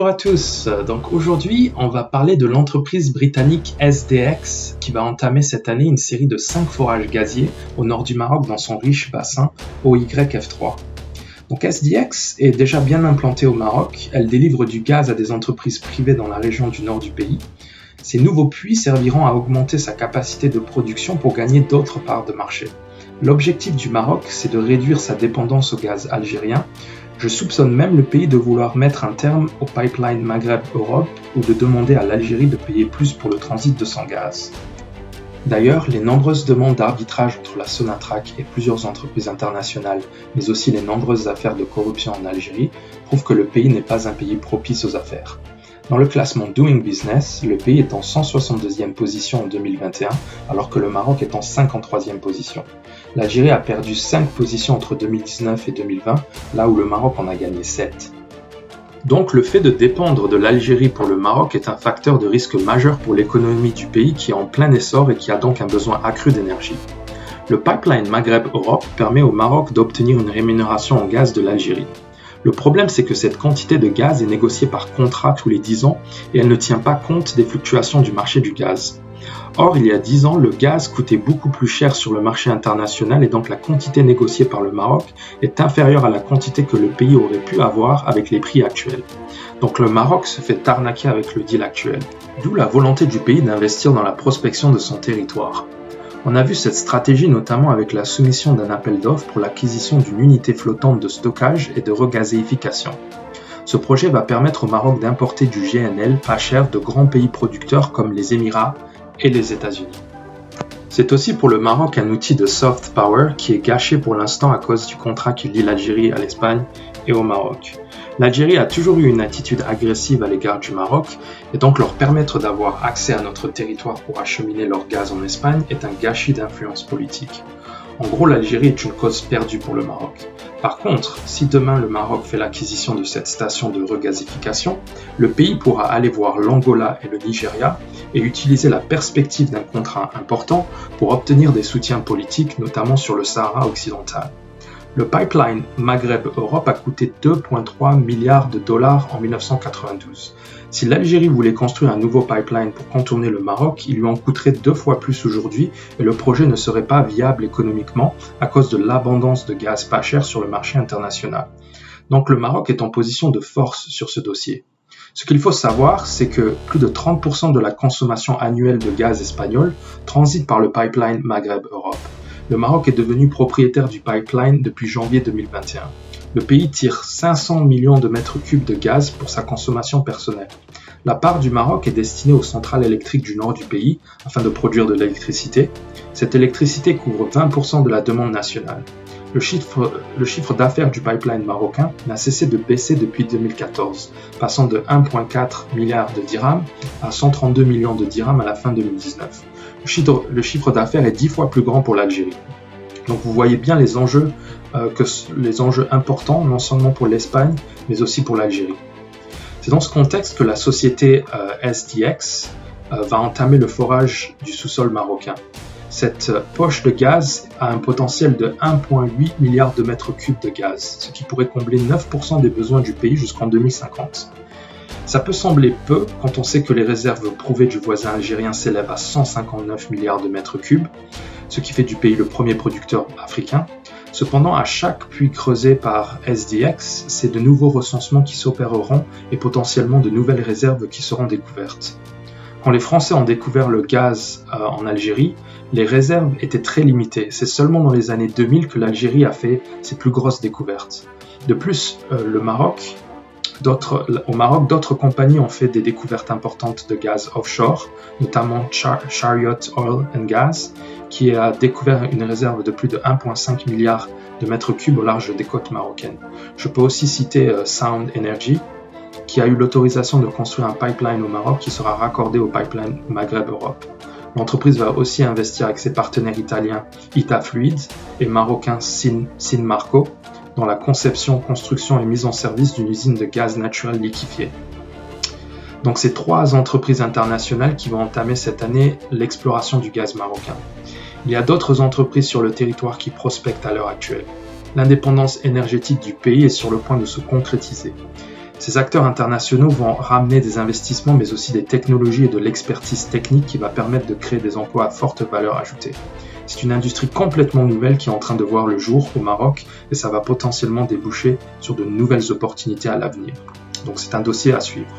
Bonjour à tous, donc aujourd'hui on va parler de l'entreprise britannique SDX qui va entamer cette année une série de 5 forages gaziers au nord du Maroc dans son riche bassin OYF3. Donc SDX est déjà bien implantée au Maroc, elle délivre du gaz à des entreprises privées dans la région du nord du pays. Ces nouveaux puits serviront à augmenter sa capacité de production pour gagner d'autres parts de marché. L'objectif du Maroc, c'est de réduire sa dépendance au gaz algérien. Je soupçonne même le pays de vouloir mettre un terme au pipeline Maghreb-Europe ou de demander à l'Algérie de payer plus pour le transit de son gaz. D'ailleurs, les nombreuses demandes d'arbitrage entre la Sonatrach et plusieurs entreprises internationales, mais aussi les nombreuses affaires de corruption en Algérie, prouvent que le pays n'est pas un pays propice aux affaires. Dans le classement Doing Business, le pays est en 162e position en 2021, alors que le Maroc est en 53e position. L'Algérie a perdu 5 positions entre 2019 et 2020, là où le Maroc en a gagné 7. Donc le fait de dépendre de l'Algérie pour le Maroc est un facteur de risque majeur pour l'économie du pays qui est en plein essor et qui a donc un besoin accru d'énergie. Le pipeline Maghreb-Europe permet au Maroc d'obtenir une rémunération en gaz de l'Algérie. Le problème, c'est que cette quantité de gaz est négociée par contrat tous les 10 ans et elle ne tient pas compte des fluctuations du marché du gaz. Or, il y a 10 ans, le gaz coûtait beaucoup plus cher sur le marché international et donc la quantité négociée par le Maroc est inférieure à la quantité que le pays aurait pu avoir avec les prix actuels. Donc le Maroc se fait arnaquer avec le deal actuel. D'où la volonté du pays d'investir dans la prospection de son territoire. On a vu cette stratégie notamment avec la soumission d'un appel d'offres pour l'acquisition d'une unité flottante de stockage et de regazéification. Ce projet va permettre au Maroc d'importer du GNL pas cher de grands pays producteurs comme les Émirats et les États-Unis. C'est aussi pour le Maroc un outil de soft power qui est gâché pour l'instant à cause du contrat qui lie l'Algérie à l'Espagne et au Maroc. L'Algérie a toujours eu une attitude agressive à l'égard du Maroc et donc leur permettre d'avoir accès à notre territoire pour acheminer leur gaz en Espagne est un gâchis d'influence politique. En gros, l'Algérie est une cause perdue pour le Maroc. Par contre, si demain le Maroc fait l'acquisition de cette station de regazéification, le pays pourra aller voir l'Angola et le Nigeria et utiliser la perspective d'un contrat important pour obtenir des soutiens politiques, notamment sur le Sahara occidental. Le pipeline Maghreb-Europe a coûté 2,3 milliards de dollars en 1992. Si l'Algérie voulait construire un nouveau pipeline pour contourner le Maroc, il lui en coûterait 2 fois plus aujourd'hui et le projet ne serait pas viable économiquement à cause de l'abondance de gaz pas cher sur le marché international. Donc le Maroc est en position de force sur ce dossier. Ce qu'il faut savoir, c'est que plus de 30% de la consommation annuelle de gaz espagnol transite par le pipeline Maghreb-Europe. Le Maroc est devenu propriétaire du pipeline depuis janvier 2021. Le pays tire 500 millions de mètres cubes de gaz pour sa consommation personnelle. La part du Maroc est destinée aux centrales électriques du nord du pays afin de produire de l'électricité. Cette électricité couvre 20% de la demande nationale. Le chiffre d'affaires du pipeline marocain n'a cessé de baisser depuis 2014, passant de 1,4 milliard de dirhams à 132 millions de dirhams à la fin 2019. Le chiffre d'affaires est 10 fois plus grand pour l'Algérie. Donc vous voyez bien les enjeux importants, non seulement pour l'Espagne, mais aussi pour l'Algérie. C'est dans ce contexte que la société SDX va entamer le forage du sous-sol marocain. Cette poche de gaz a un potentiel de 1,8 milliard de mètres cubes de gaz, ce qui pourrait combler 9% des besoins du pays jusqu'en 2050. Ça peut sembler peu quand on sait que les réserves prouvées du voisin algérien s'élèvent à 159 milliards de mètres cubes, ce qui fait du pays le premier producteur africain. Cependant, à chaque puits creusé par SDX, c'est de nouveaux recensements qui s'opéreront et potentiellement de nouvelles réserves qui seront découvertes. Quand les Français ont découvert le gaz en Algérie, les réserves étaient très limitées. C'est seulement dans les années 2000 que l'Algérie a fait ses plus grosses découvertes. De plus, au Maroc, d'autres compagnies ont fait des découvertes importantes de gaz offshore, notamment Chariot Oil and Gas, qui a découvert une réserve de plus de 1,5 milliard de mètres cubes au large des côtes marocaines. Je peux aussi citer Sound Energy, qui a eu l'autorisation de construire un pipeline au Maroc qui sera raccordé au pipeline Maghreb-Europe. L'entreprise va aussi investir avec ses partenaires italiens Itafluids et marocains Sinmarco dans la conception, construction et mise en service d'une usine de gaz naturel liquéfié. Donc c'est 3 entreprises internationales qui vont entamer cette année l'exploration du gaz marocain. Il y a d'autres entreprises sur le territoire qui prospectent à l'heure actuelle. L'indépendance énergétique du pays est sur le point de se concrétiser. Ces acteurs internationaux vont ramener des investissements mais aussi des technologies et de l'expertise technique qui va permettre de créer des emplois à forte valeur ajoutée. C'est une industrie complètement nouvelle qui est en train de voir le jour au Maroc et ça va potentiellement déboucher sur de nouvelles opportunités à l'avenir. Donc c'est un dossier à suivre.